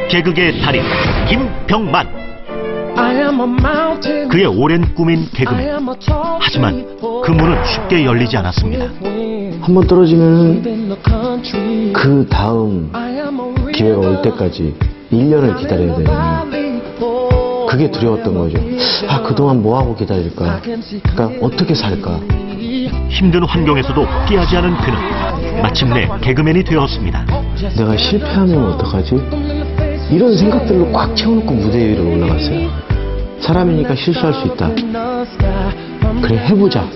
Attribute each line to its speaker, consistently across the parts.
Speaker 1: 개그계의 달인 김병만. 그의 오랜 꿈인 개그맨. 하지만 그 문은 쉽게 열리지 않았습니다.
Speaker 2: 한 번 떨어지면 그 다음 기회가 올 때까지 1년을 기다려야 되는, 그게 두려웠던 거죠. 아, 그동안 뭐하고 기다릴까? 그러니까 어떻게 살까?
Speaker 1: 힘든 환경에서도 포기하지 않은 그는 마침내 개그맨이 되었습니다.
Speaker 2: 내가 실패하면 어떡하지? 이런 생각들로 꽉 채워놓고 무대 위로 올라갔어요. 사람이니까 실수할 수 있다. 그래, 해보자.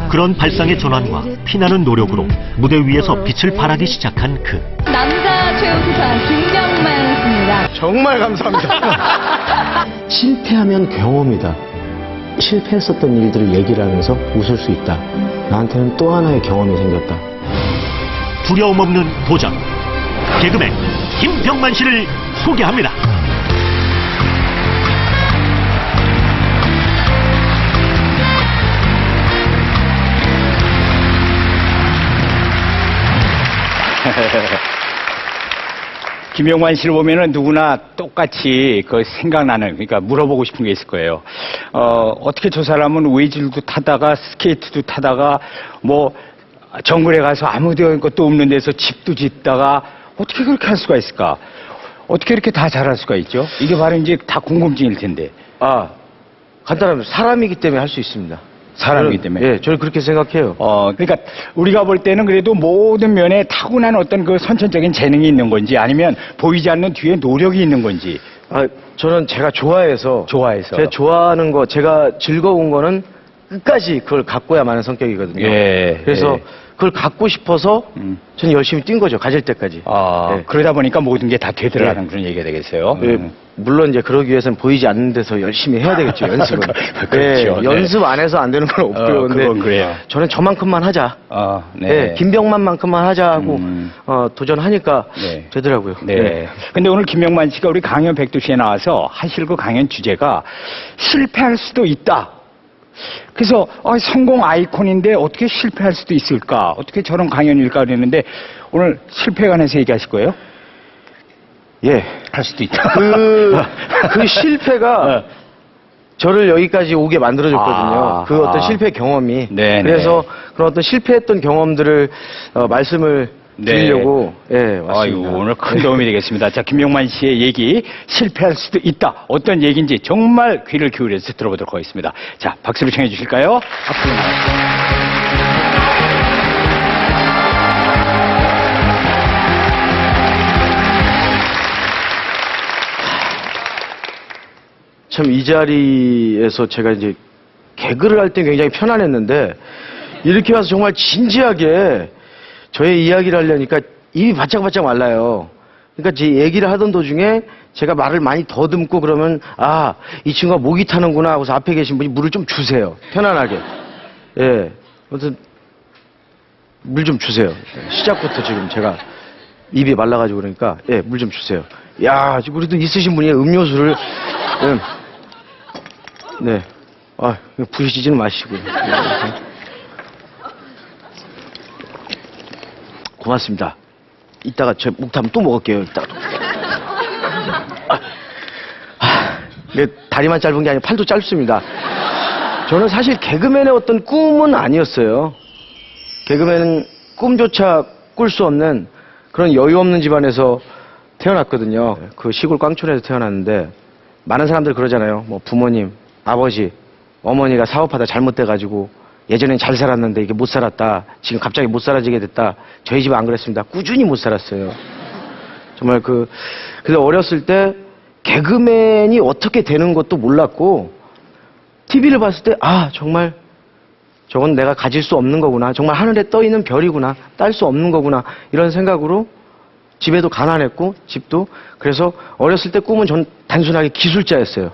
Speaker 1: 그런 발상의 전환과 피나는 노력으로 무대 위에서 빛을 발하기 시작한 그.
Speaker 3: 남자 최우 수상 김병만 씨입니다.
Speaker 2: 정말 감사합니다. 실패하면 경험이다. 실패했었던 일들을 얘기를 하면서 웃을 수 있다. 나한테는 또 하나의 경험이 생겼다.
Speaker 1: 두려움 없는 도전. 개그맨 김병만 씨를 소개합니다.
Speaker 4: 김병만 씨를 보면은 누구나 똑같이 그 생각나는, 그러니까 물어보고 싶은 게 있을 거예요. 어떻게 저 사람은 웨이즐도 타다가 스케이트도 타다가 뭐 정글에 가서 아무 것도 없는 데서 집도 짓다가 어떻게 그렇게 할 수가 있을까? 어떻게 이렇게 다 잘할 수가 있죠? 이게 바로 이제 다 궁금증일 텐데.
Speaker 2: 아, 간단합니다. 사람이기 때문에 할 수 있습니다.
Speaker 4: 사람이기 때문에.
Speaker 2: 예, 저는 그렇게 생각해요.
Speaker 4: 그러니까 우리가 볼 때는 그래도 모든 면에 타고난 어떤 그 선천적인 재능이 있는 건지 아니면 보이지 않는 뒤에 노력이 있는 건지.
Speaker 2: 아, 저는 제가 좋아해서. 제가 좋아하는 거, 제가 즐거운 거는 끝까지 그걸 갖고야 마는 성격이거든요.
Speaker 4: 예.
Speaker 2: 그래서
Speaker 4: 예.
Speaker 2: 그걸 갖고 싶어서 저는 열심히 뛴 거죠. 가질 때까지. 예.
Speaker 4: 그러다 보니까 모든 게 다 되더라는 그런 얘기가 되겠어요.
Speaker 2: 예, 물론 이제 그러기 위해서는 보이지 않는 데서 열심히 해야 되겠죠. 연습은.
Speaker 4: 그렇죠.
Speaker 2: 예, 연습 안 해서 안 되는 건 없고요. 근데
Speaker 4: 그건 그래요.
Speaker 2: 저는 저만큼만 하자.
Speaker 4: 네.
Speaker 2: 예, 김병만만큼만 하자 하고 도전하니까
Speaker 4: 네.
Speaker 2: 되더라고요.
Speaker 4: 네.
Speaker 2: 예.
Speaker 4: 근데 오늘 김병만 씨가 우리 강연 백두시에 나와서 하실 그 강연 주제가 실패할 수도 있다. 그래서 성공 아이콘인데 어떻게 실패할 수도 있을까? 어떻게 저런 강연일까 그랬는데 오늘 실패에 관해서 얘기하실 거예요?
Speaker 2: 예.
Speaker 4: 할 수도 있다.
Speaker 2: 그 실패가 저를 여기까지 오게 만들어줬거든요. 그 어떤 실패 경험이.
Speaker 4: 네네.
Speaker 2: 그래서 그런 어떤 실패했던 경험들을 말씀을 드리려고 예, 왔습니다.
Speaker 4: 아이고, 오늘 큰 도움이 되겠습니다. 자, 김병만 씨의 얘기 실패할 수도 있다. 어떤 얘기인지 정말 귀를 기울여서 들어보도록 하겠습니다. 자, 박수를 청해 주실까요? 앞으로 나가세요.
Speaker 2: 참 이 자리에서 제가 이제 개그를 할 때 굉장히 편안했는데 이렇게 와서 정말 진지하게 저의 이야기를 하려니까 입이 바짝바짝 말라요. 그러니까 제 얘기를 하던 도중에 제가 말을 많이 더듬고 그러면 아, 이 친구가 목이 타는구나 하고서 앞에 계신 분이 물을 좀 주세요. 편안하게. 예. 아무튼 물 좀 주세요. 시작부터 지금 제가 입이 말라가지고 그러니까 예, 물 좀 주세요. 야, 우리도 있으신 분이 음료수를 네. 아, 부시지는 마시고. 고맙습니다. 이따가 저 목타면 또 먹을게요. 이따가. 다리만 짧은 게 아니라 팔도 짧습니다. 저는 사실 개그맨의 어떤 꿈은 아니었어요. 개그맨은 꿈조차 꿀 수 없는 그런 여유 없는 집안에서 태어났거든요. 그 시골 꽝촌에서 태어났는데 많은 사람들 그러잖아요. 뭐 부모님, 아버지, 어머니가 사업하다 잘못돼가지고 예전엔 잘 살았는데 이게 못 살았다. 지금 갑자기 못 살아지게 됐다. 저희 집은 안 그랬습니다. 꾸준히 못 살았어요. 정말 그래서 어렸을 때 개그맨이 어떻게 되는 것도 몰랐고 TV를 봤을 때 아, 정말 저건 내가 가질 수 없는 거구나. 정말 하늘에 떠 있는 별이구나. 딸 수 없는 거구나. 이런 생각으로 집에도 가난했고 집도. 그래서 어렸을 때 꿈은 전 단순하게 기술자였어요.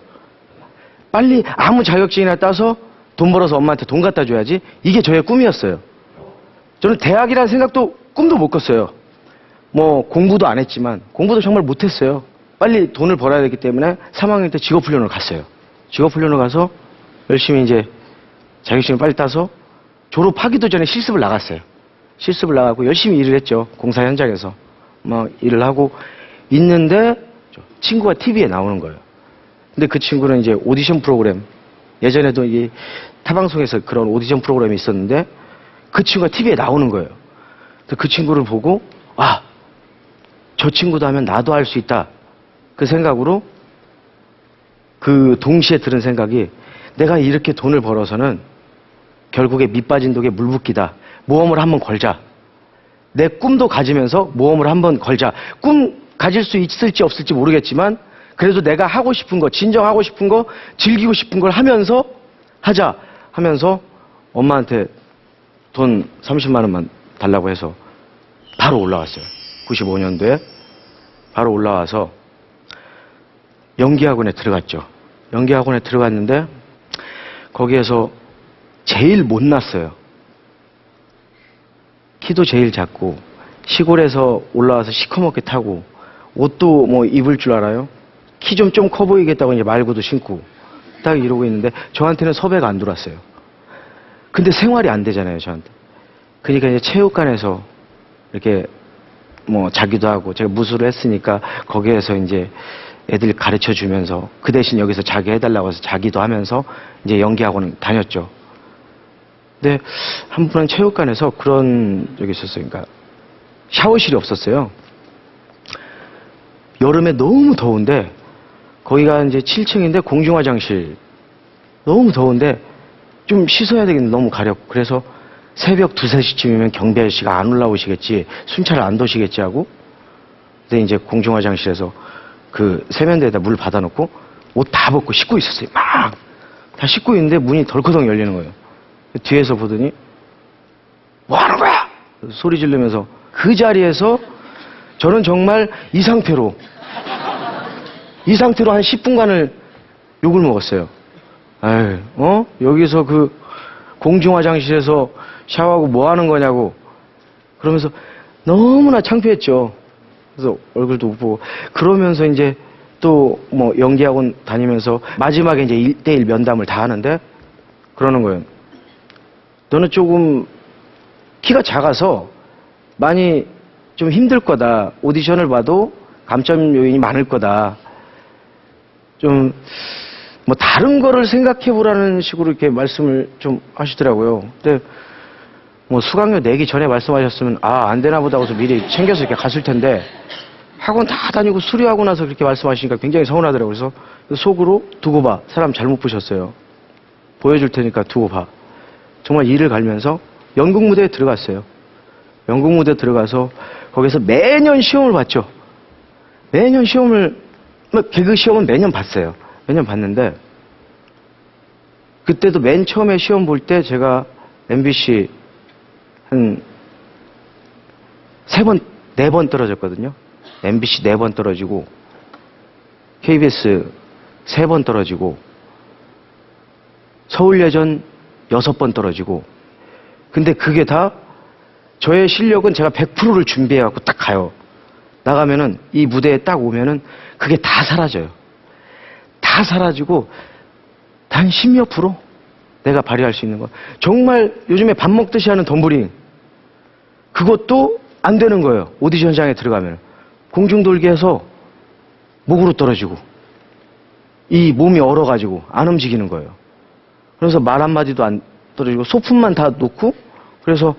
Speaker 2: 빨리 아무 자격증이나 따서 돈 벌어서 엄마한테 돈 갖다 줘야지. 이게 저의 꿈이었어요. 저는 대학이라는 생각도 꿈도 못 꿨어요. 뭐 공부도 안 했지만 공부도 정말 못했어요. 빨리 돈을 벌어야 되기 때문에 3학년 때 직업훈련을 갔어요. 직업훈련을 가서 열심히 이제 자격증을 빨리 따서 졸업하기도 전에 실습을 나갔어요. 실습을 나가고 열심히 일을 했죠. 공사 현장에서. 막 일을 하고 있는데 친구가 TV에 나오는 거예요. 근데 그 친구는 이제 오디션 프로그램, 예전에도 이 타방송에서 그런 오디션 프로그램이 있었는데 그 친구가 TV에 나오는 거예요. 그 친구를 보고 아, 저 친구도 하면 나도 할 수 있다. 그 생각으로 그 동시에 들은 생각이 내가 이렇게 돈을 벌어서는 결국에 밑 빠진 독에 물 붓기다. 모험을 한번 걸자. 내 꿈도 가지면서 모험을 한번 걸자. 꿈 가질 수 있을지 없을지 모르겠지만 그래도 내가 하고 싶은 거, 진정하고 싶은 거, 즐기고 싶은 걸 하면서 하자 하면서 엄마한테 돈 30만 원만 달라고 해서 바로 올라왔어요. 95년도에 바로 올라와서 연기학원에 들어갔죠. 연기학원에 들어갔는데 거기에서 제일 못났어요. 키도 제일 작고 시골에서 올라와서 시커멓게 타고 옷도 뭐 입을 줄 알아요? 키 좀 커 보이겠다고 이제 말고도 신고 딱 이러고 있는데 저한테는 섭외가 안 들어왔어요. 근데 생활이 안 되잖아요, 저한테. 그러니까 이제 체육관에서 이렇게 뭐 자기도 하고 제가 무술을 했으니까 거기에서 이제 애들 가르쳐 주면서 그 대신 여기서 자기 해달라고 해서 자기도 하면서 이제 연기학원 다녔죠. 근데 한 번은 체육관에서 그런 적이 있었어요. 그러니까 샤워실이 없었어요. 여름에 너무 더운데 거기가 이제 7층인데 공중화장실 너무 더운데 좀 씻어야 되겠는데 너무 가렵고 그래서 새벽 2, 3시쯤이면 경비 아저씨가 안 올라오시겠지 순찰을 안 도시겠지 하고 근데 이제 공중화장실에서 그 세면대에다 물 받아놓고 옷 다 벗고 씻고 있었어요. 막 다 씻고 있는데 문이 덜커덩 열리는 거예요. 뒤에서 보더니 뭐 하는 거야? 소리 지르면서 그 자리에서 저는 정말 이 상태로 한 10분간을 욕을 먹었어요. 아유, 여기서 그 공중화장실에서 샤워하고 뭐 하는 거냐고 그러면서 너무나 창피했죠. 그래서 얼굴도 못 보고 그러면서 이제 또 뭐 연기학원 다니면서 마지막에 이제 1대1 면담을 다 하는데 그러는 거예요. 너는 조금 키가 작아서 많이 좀 힘들 거다. 오디션을 봐도 감점 요인이 많을 거다. 좀 뭐 다른 거를 생각해 보라는 식으로 이렇게 말씀을 좀 하시더라고요. 근데 뭐 수강료 내기 전에 말씀하셨으면 안 되나 보다 하고서 미리 챙겨서 이렇게 갔을 텐데 학원 다 다니고 수료하고 나서 그렇게 말씀하시니까 굉장히 서운하더라고요. 그래서 속으로 두고 봐. 사람 잘못 보셨어요. 보여줄 테니까 두고 봐. 정말 이를 갈면서 연극 무대에 들어갔어요. 연극 무대에 들어가서 거기서 매년 시험을 봤죠. 매년 시험을 개그 시험은 매년 봤어요. 매년 봤는데 그때도 맨 처음에 시험 볼 때 제가 MBC 한 3번, 4번 떨어졌거든요. MBC 4번 떨어지고 KBS 3번 떨어지고 서울예전 6번 떨어지고 근데 그게 다 저의 실력은 제가 100%를 준비해갖고 딱 가요. 나가면은 이 무대에 딱 오면은 그게 다 사라져요. 다 사라지고 단 10몇 프로 내가 발휘할 수 있는 거. 정말 요즘에 밥 먹듯이 하는 덤블링 그것도 안 되는 거예요. 오디션장에 들어가면 공중돌기해서 목으로 떨어지고 이 몸이 얼어가지고 안 움직이는 거예요. 그래서 말 한마디도 안 떨어지고 소품만 다 놓고 그래서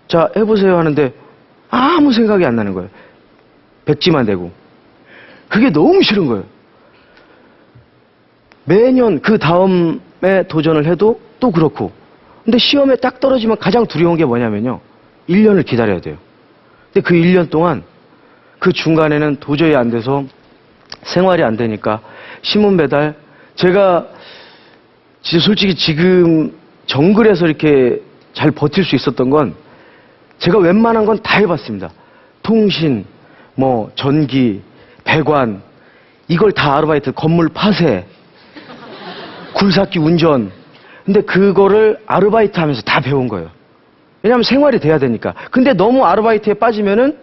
Speaker 2: 자 해보세요 하는데 아무 생각이 안 나는 거예요. 백지만 대고 그게 너무 싫은 거예요. 매년 그 다음에 도전을 해도 또 그렇고 근데 시험에 딱 떨어지면 가장 두려운 게 뭐냐면요 1년을 기다려야 돼요. 근데 그 1년 동안 그 중간에는 도저히 안 돼서 생활이 안 되니까 신문 배달 제가 진짜 솔직히 지금 정글에서 이렇게 잘 버틸 수 있었던 건 제가 웬만한 건 다 해봤습니다. 통신, 뭐 전기, 배관 이걸 다 아르바이트, 건물 파쇄, 굴삭기 운전. 근데 그거를 아르바이트 하면서 다 배운 거예요. 왜냐하면 생활이 돼야 되니까. 근데 너무 아르바이트에 빠지면은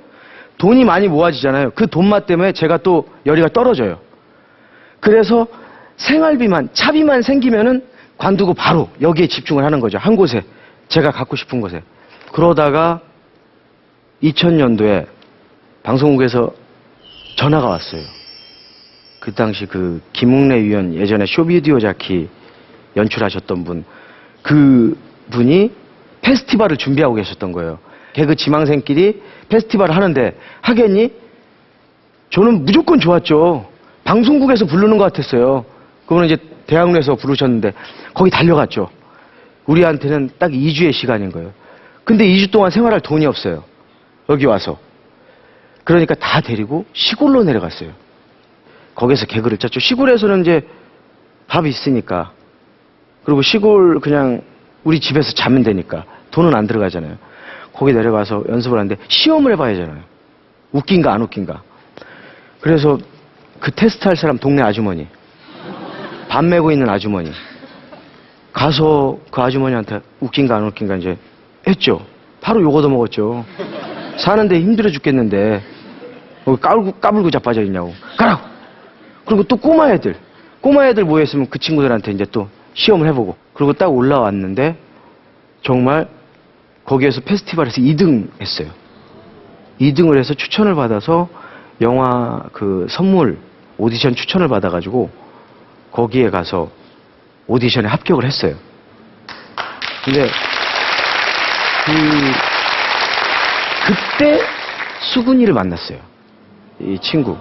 Speaker 2: 돈이 많이 모아지잖아요. 그 돈맛 때문에 제가 또 열의가 떨어져요. 그래서 생활비만, 차비만 생기면은 관두고 바로 여기에 집중을 하는 거죠. 한 곳에. 제가 갖고 싶은 곳에. 그러다가 2000년도에 방송국에서 전화가 왔어요. 그 당시 그 김웅래 위원 예전에 쇼비디오 자키 연출하셨던 분, 그 분이 페스티벌을 준비하고 계셨던 거예요. 개그 지망생끼리 페스티벌을 하는데 하겠니? 저는 무조건 좋았죠. 방송국에서 부르는 것 같았어요. 그분은 이제 대학로에서 부르셨는데 거기 달려갔죠. 우리한테는 딱 2주의 시간인 거예요. 근데 2주 동안 생활할 돈이 없어요. 여기 와서. 그러니까 다 데리고 시골로 내려갔어요. 거기서 개그를 짰죠. 시골에서는 이제 밥이 있으니까. 그리고 시골 그냥 우리 집에서 자면 되니까 돈은 안 들어가잖아요. 거기 내려가서 연습을 하는데 시험을 해봐야 하잖아요. 웃긴가 안 웃긴가. 그래서 그 테스트할 사람 동네 아주머니, 밥 메고 있는 아주머니 가서 그 아주머니한테 웃긴가 안 웃긴가 이제 했죠. 바로 욕 얻어먹었죠. 사는데 힘들어 죽겠는데 까불고 자빠져 있냐고. 가라고. 그리고 또 꼬마 애들 모여있으면 그 친구들한테 이제 또 시험을 해보고. 그리고 딱 올라왔는데 정말 거기에서 페스티벌에서 2등 했어요. 2등을 해서 추천을 받아서 영화 그 선물 오디션 추천을 받아가지고 거기에 가서 오디션에 합격을 했어요. 근데 그때 수근이를 만났어요. 이 친구.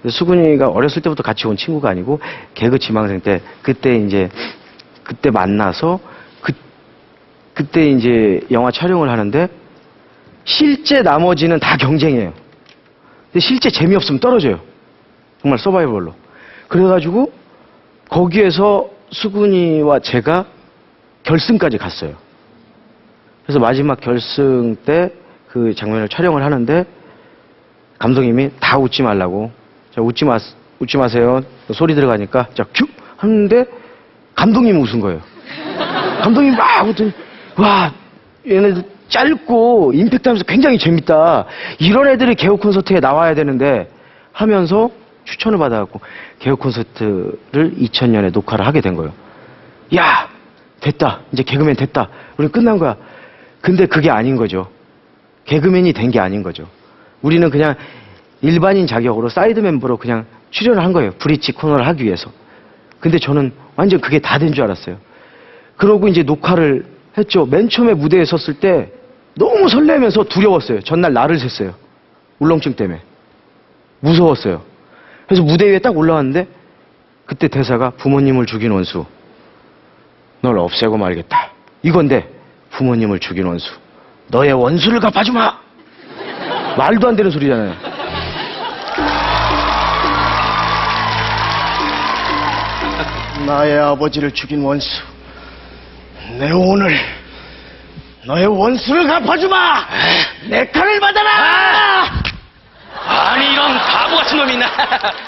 Speaker 2: 수근이가 어렸을 때부터 같이 온 친구가 아니고 개그 지망생 때 그때 만나서 그때 이제 영화 촬영을 하는데 실제 나머지는 다 경쟁이에요. 근데 실제 재미없으면 떨어져요. 정말 서바이벌로. 그래가지고 거기에서 수근이와 제가 결승까지 갔어요. 그래서 마지막 결승 때 그 장면을 촬영을 하는데 감독님이 다 웃지 말라고. 자, 웃지 마세요. 소리 들어가니까 자, 큐! 하는데 감독님이 웃은 거예요. 감독님이 막 웃더니 와, 얘네들 짧고 임팩트 하면서 굉장히 재밌다. 이런 애들이 개그 콘서트에 나와야 되는데 하면서 추천을 받아갖고 개그 콘서트를 2000년에 녹화를 하게 된 거예요. 야, 됐다. 이제 개그맨 됐다. 우리 끝난 거야. 근데 그게 아닌 거죠. 개그맨이 된 게 아닌 거죠. 우리는 그냥 일반인 자격으로 사이드 멤버로 그냥 출연을 한 거예요. 브릿지 코너를 하기 위해서. 근데 저는 완전 그게 다 된 줄 알았어요. 그러고 이제 녹화를 했죠. 맨 처음에 무대에 섰을 때 너무 설레면서 두려웠어요. 전날 날을 샜어요. 울렁증 때문에. 무서웠어요. 그래서 무대 위에 딱 올라왔는데 그때 대사가 부모님을 죽인 원수 널 없애고 말겠다. 이건데 부모님을 죽인 원수 너의 원수를 갚아주마. 말도 안 되는 소리잖아요. 나의 아버지를 죽인 원수 내 오늘 너의 원수를 갚아주마. 내 칼을 받아라.
Speaker 5: 아니 이런 바보 같은 놈이 있나?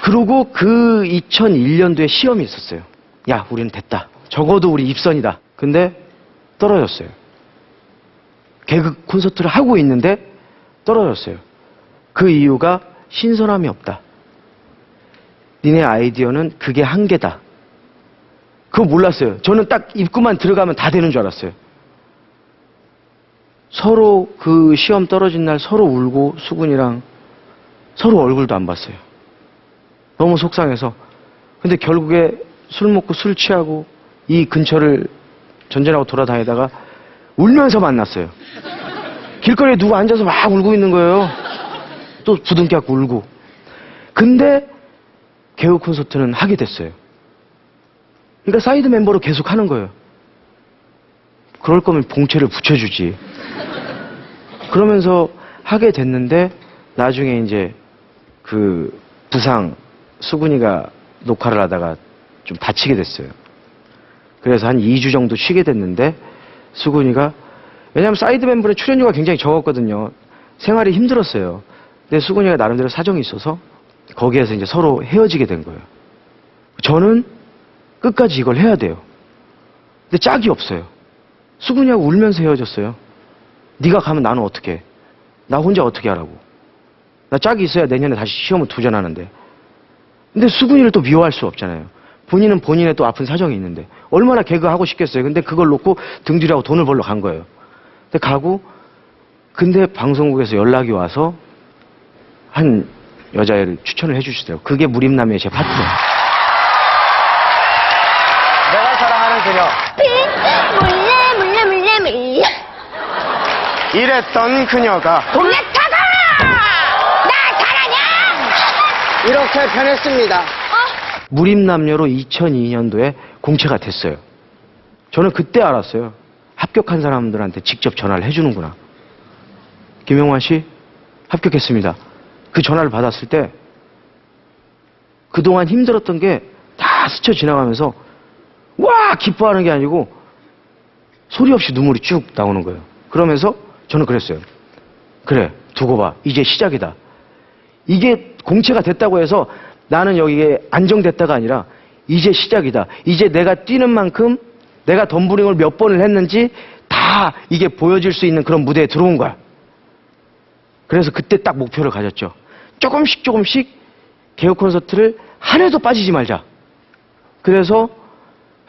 Speaker 2: 그러고 그 2001년도에 시험이 있었어요. 야, 우리는 됐다. 적어도 우리 입선이다. 근데 떨어졌어요. 개그 콘서트를 하고 있는데 떨어졌어요. 그 이유가 신선함이 없다. 니네 아이디어는 그게 한계다. 그거 몰랐어요. 저는 딱 입구만 들어가면 다 되는 줄 알았어요. 서로 그 시험 떨어진 날 서로 울고 수근이랑 서로 얼굴도 안 봤어요. 너무 속상해서. 근데 결국에 술 먹고 술 취하고 이 근처를 전전하고 돌아다니다가 울면서 만났어요. 길거리에 누가 앉아서 막 울고 있는 거예요. 또 부둥켜갖고 울고. 근데 개그 콘서트는 하게 됐어요. 그러니까 사이드 멤버로 계속 하는 거예요. 그럴 거면 봉채를 붙여주지. 그러면서 하게 됐는데 나중에 이제 그 부상 수근이가 녹화를 하다가 좀 다치게 됐어요. 그래서 한 2주 정도 쉬게 됐는데 수근이가 왜냐하면 사이드 멤버는 출연료가 굉장히 적었거든요. 생활이 힘들었어요. 근데 수근이가 나름대로 사정이 있어서 거기에서 이제 서로 헤어지게 된 거예요. 저는 끝까지 이걸 해야 돼요. 근데 짝이 없어요. 수근이하고 울면서 헤어졌어요. 네가 가면 나는 어떻게 해? 나 혼자 어떻게 하라고? 나 짝이 있어야 내년에 다시 시험을 도전하는데. 근데 수근이를 또 미워할 수 없잖아요. 본인은 본인의 또 아픈 사정이 있는데 얼마나 개그하고 싶겠어요. 근데 그걸 놓고 등 뒤라고 돈을 벌러 간 거예요. 근데 가고 근데 방송국에서 연락이 와서 한 여자애를 추천을 해주시더라고요. 그게 무림남의 제 파트너. 내가 사랑하는 그녀.
Speaker 6: 몰래 몰래
Speaker 2: 이랬던 그녀가
Speaker 6: 올라타가 나 잘하냐?
Speaker 2: 이렇게 변했습니다. 무림남녀로 2002년도에 공채가 됐어요. 저는 그때 알았어요. 합격한 사람들한테 직접 전화를 해주는구나. 김영환 씨 합격했습니다. 그 전화를 받았을 때 그동안 힘들었던 게 다 스쳐 지나가면서 와 기뻐하는 게 아니고 소리 없이 눈물이 쭉 나오는 거예요. 그러면서 저는 그랬어요. 그래 두고 봐. 이제 시작이다. 이게 공채가 됐다고 해서 나는 여기에 안정됐다가 아니라 이제 시작이다. 이제 내가 뛰는 만큼 내가 덤블링을 몇 번을 했는지 다 이게 보여줄 수 있는 그런 무대에 들어온 거야. 그래서 그때 딱 목표를 가졌죠. 조금씩 개그 콘서트를 한 해도 빠지지 말자. 그래서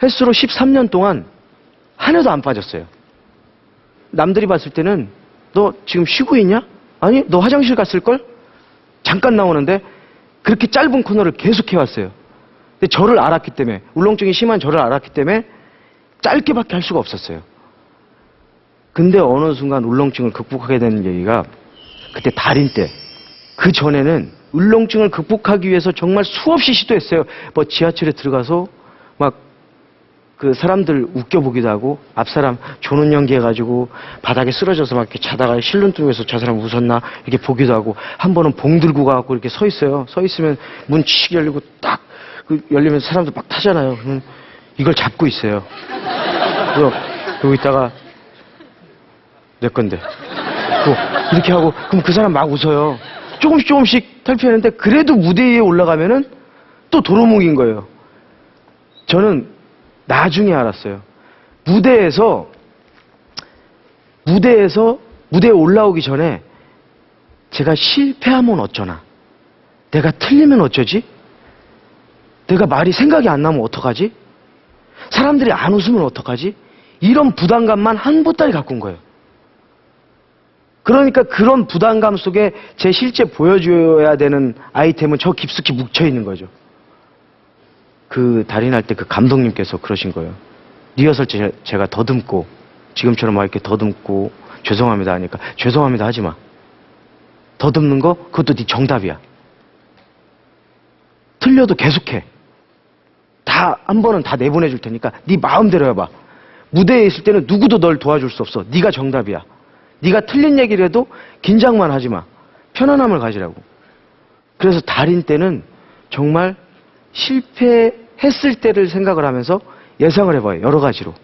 Speaker 2: 횟수로 13년 동안 한 해도 안 빠졌어요. 남들이 봤을 때는 너 지금 쉬고 있냐? 아니 너 화장실 갔을걸? 잠깐 나오는데 그렇게 짧은 코너를 계속 해왔어요. 근데 저를 알았기 때문에 울렁증이 심한 저를 알았기 때문에 짧게밖에 할 수가 없었어요. 근데 어느 순간 울렁증을 극복하게 되는 얘기가 그때 달인 때. 그 전에는 울렁증을 극복하기 위해서 정말 수없이 시도했어요. 뭐 지하철에 들어가서 막 그 사람들 웃겨보기도 하고 앞사람 조는 연기해가지고 바닥에 쓰러져서 막 이렇게 자다가 실눈 뜨고서 저 사람 웃었나 이렇게 보기도 하고 한 번은 봉 들고 가갖고 이렇게 서 있어요. 서 있으면 문 칙 열리고 딱 그 열리면 사람들 막 타잖아요. 그러면 이걸 잡고 있어요. 그리고 있다가 내 건데 이렇게 하고 그럼 그 사람 막 웃어요. 조금씩 탈피하는데 그래도 무대 위에 올라가면은 또 도루묵인 거예요. 저는 나중에 알았어요. 무대에 올라오기 전에 제가 실패하면 어쩌나? 내가 틀리면 어쩌지? 내가 말이 생각이 안 나면 어떡하지? 사람들이 안 웃으면 어떡하지? 이런 부담감만 한 보따리 갖고 온 거예요. 그러니까 그런 부담감 속에 제 실제 보여줘야 되는 아이템은 저 깊숙이 묵혀 있는 거죠. 그 달인할 때 그 감독님께서 그러신 거예요. 리허설 제가 더듬고 지금처럼 막 이렇게 더듬고 죄송합니다 하니까 죄송합니다 하지 마. 더듬는 거 그것도 네 정답이야. 틀려도 계속해. 다 한 번은 다 내보내줄 테니까 네 마음대로 해봐. 무대에 있을 때는 누구도 널 도와줄 수 없어. 네가 정답이야. 네가 틀린 얘기를 해도 긴장만 하지 마. 편안함을 가지라고. 그래서 달인 때는 정말 실패했을 때를 생각을 하면서 예상을 해봐요. 여러 가지로.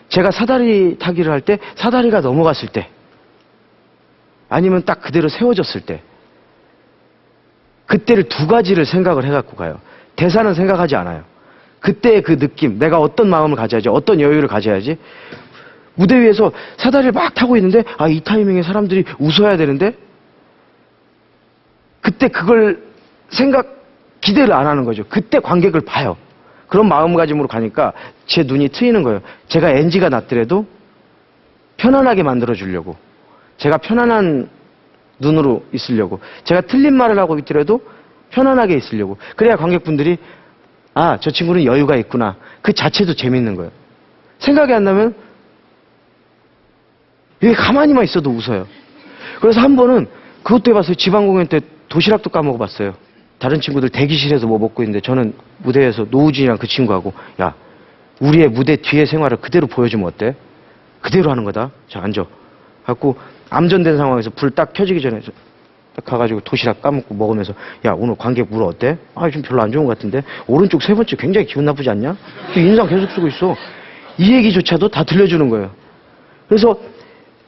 Speaker 2: 제가 사다리 타기를 할 때 사다리가 넘어갔을 때 아니면 딱 그대로 세워졌을 때 그때를 두 가지를 생각을 해갖고 가요. 대사는 생각하지 않아요. 그때의 그 느낌, 내가 어떤 마음을 가져야지, 어떤 여유를 가져야지. 무대 위에서 사다리를 막 타고 있는데 이 타이밍에 사람들이 웃어야 되는데 그때 그걸 기대를 안 하는 거죠. 그때 관객을 봐요. 그런 마음가짐으로 가니까 제 눈이 트이는 거예요. 제가 NG가 났더라도 편안하게 만들어주려고. 제가 편안한 눈으로 있으려고. 제가 틀린 말을 하고 있더라도 편안하게 있으려고. 그래야 관객분들이 저 친구는 여유가 있구나. 그 자체도 재밌는 거예요. 생각이 안 나면 왜 가만히만 있어도 웃어요. 그래서 한 번은 그것도 해봤어요. 지방공연 때 도시락도 까먹어봤어요. 다른 친구들 대기실에서 뭐 먹고 있는데 저는 무대에서 노우진이랑 그 친구하고 야 우리의 무대 뒤에 생활을 그대로 보여주면 어때? 그대로 하는 거다. 자 앉아. 갖고 암전된 상황에서 불 딱 켜지기 전에 딱 가가지고 도시락 까먹고 먹으면서 야 오늘 관객 물 어때? 좀 별로 안 좋은 것 같은데 오른쪽 세 번째 굉장히 기분 나쁘지 않냐? 인상 계속 쓰고 있어. 이 얘기조차도 다 들려주는 거예요. 그래서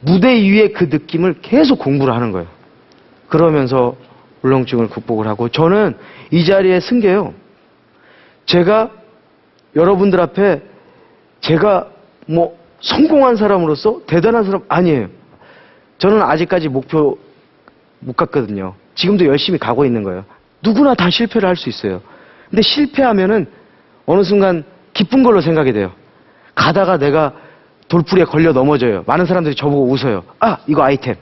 Speaker 2: 무대 위에 그 느낌을 계속 공부를 하는 거예요. 그러면서 울렁증을 극복을 하고 저는 이 자리에 쓴 게요. 제가 여러분들 앞에 제가 뭐 성공한 사람으로서 대단한 사람 아니에요. 저는 아직까지 목표 못 갔거든요. 지금도 열심히 가고 있는 거예요. 누구나 다 실패를 할 수 있어요. 근데 실패하면은 어느 순간 기쁜 걸로 생각이 돼요. 가다가 내가 돌풀이에 걸려 넘어져요. 많은 사람들이 저보고 웃어요. 이거 아이템.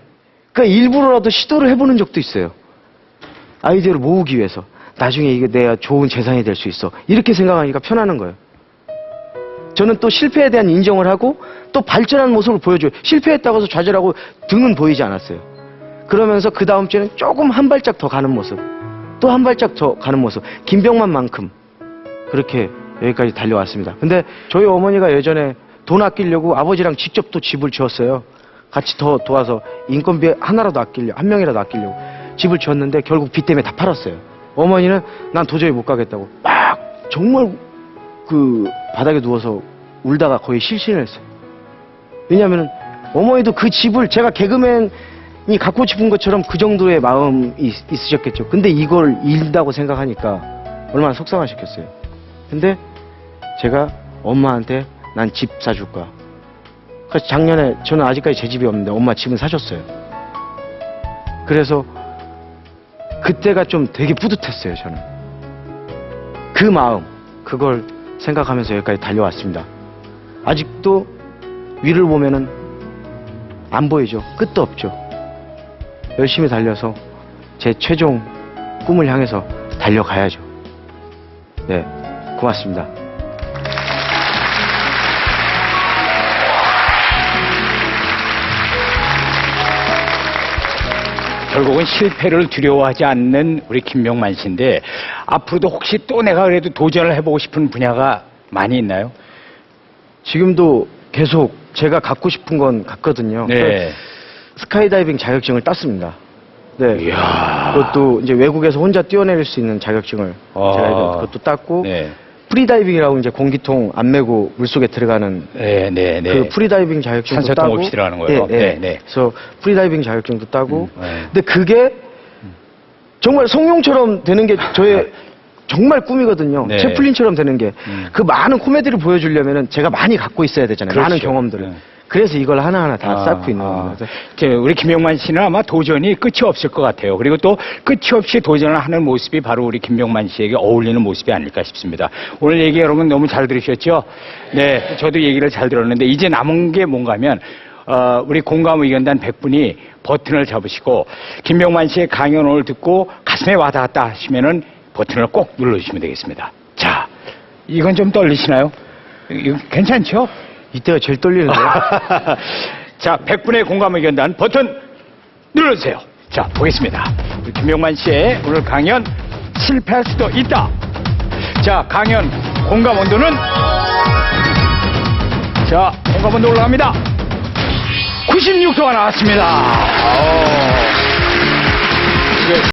Speaker 2: 그러니까 일부러라도 시도를 해보는 적도 있어요. 아이디어를 모으기 위해서. 나중에 이게 내가 좋은 재산이 될 수 있어. 이렇게 생각하니까 편안한 거예요. 저는 또 실패에 대한 인정을 하고 또 발전한 모습을 보여줘요. 실패했다고 해서 좌절하고 등은 보이지 않았어요. 그러면서 그 다음 주에는 조금 한 발짝 더 가는 모습, 또 한 발짝 더 가는 모습, 김병만만큼 그렇게 여기까지 달려왔습니다. 근데 저희 어머니가 예전에 돈 아끼려고 아버지랑 직접 또 집을 지었어요. 같이 더 도와서 인건비 하나라도 아끼려고, 한 명이라도 아끼려고 집을 지었는데 결국 빚 때문에 다 팔았어요. 어머니는 난 도저히 못 가겠다고 막 정말 그 바닥에 누워서 울다가 거의 실신을 했어요. 왜냐하면 어머니도 그 집을 제가 개그맨이 갖고 싶은 것처럼 그 정도의 마음이 있으셨겠죠. 근데 이걸 잃다고 생각하니까 얼마나 속상하셨겠어요. 근데 제가 엄마한테 난 집 사줄 거야. 그래서 작년에 저는 아직까지 제 집이 없는데 엄마 집은 사줬어요. 그래서 그때가 좀 되게 뿌듯했어요. 저는 그 마음, 그걸 생각하면서 여기까지 달려왔습니다. 아직도 위를 보면은 안 보이죠. 끝도 없죠. 열심히 달려서 제 최종 꿈을 향해서 달려가야죠. 네, 고맙습니다.
Speaker 4: 결국은 실패를 두려워하지 않는 우리 김명만 씨인데 앞으로도 혹시 또 내가 그래도 도전을 해보고 싶은 분야가 많이 있나요?
Speaker 2: 지금도 계속 제가 갖고 싶은 건 갖거든요.
Speaker 4: 네.
Speaker 2: 스카이다이빙 자격증을 땄습니다. 네.
Speaker 4: 이야.
Speaker 2: 그것도 이제 외국에서 혼자 뛰어내릴 수 있는 자격증을
Speaker 4: 아.
Speaker 2: 제가 그것도 땄고
Speaker 4: 네.
Speaker 2: 프리다이빙이라고 이제 공기통 안 메고 물속에 들어가는
Speaker 4: 네, 네, 네.
Speaker 2: 그 프리다이빙 자격증도
Speaker 4: 산소통
Speaker 2: 따고
Speaker 4: 없이 들어가는 거예요?
Speaker 2: 네, 네.
Speaker 4: 네, 네.
Speaker 2: 그래서 프리다이빙 자격증도 따고
Speaker 4: 네.
Speaker 2: 근데 그게 정말 성룡처럼 되는 게 저의 정말 꿈이거든요.
Speaker 4: 네.
Speaker 2: 채플린처럼 되는 게 그 많은 코미디를 보여주려면은 제가 많이 갖고 있어야 되잖아요.
Speaker 4: 그렇죠.
Speaker 2: 많은 경험들을.
Speaker 4: 네.
Speaker 2: 그래서 이걸 하나하나 다 쌓고 있는 겁니다. 그래서
Speaker 4: 우리 김명만 씨는 아마 도전이 끝이 없을 것 같아요. 그리고 또 끝이 없이 도전을 하는 모습이 바로 우리 김명만 씨에게 어울리는 모습이 아닐까 싶습니다. 오늘 얘기 여러분 너무 잘 들으셨죠? 네, 저도 얘기를 잘 들었는데 이제 남은 게 뭔가 하면 우리 공감의견단 100분이 버튼을 잡으시고 김명만 씨의 강연을 듣고 가슴에 와닿았다 하시면은 버튼을 꼭 눌러주시면 되겠습니다. 자, 이건 좀 떨리시나요? 이거 괜찮죠?
Speaker 2: 이때가 제일 떨리는데요.
Speaker 4: 자, 100분의 공감의견단 버튼 눌러주세요. 자, 보겠습니다. 우리 김명만 씨의 오늘 강연 실패할 수도 있다. 자, 강연 공감 온도는 자, 공감 온도 올라갑니다. 96도가 나왔습니다.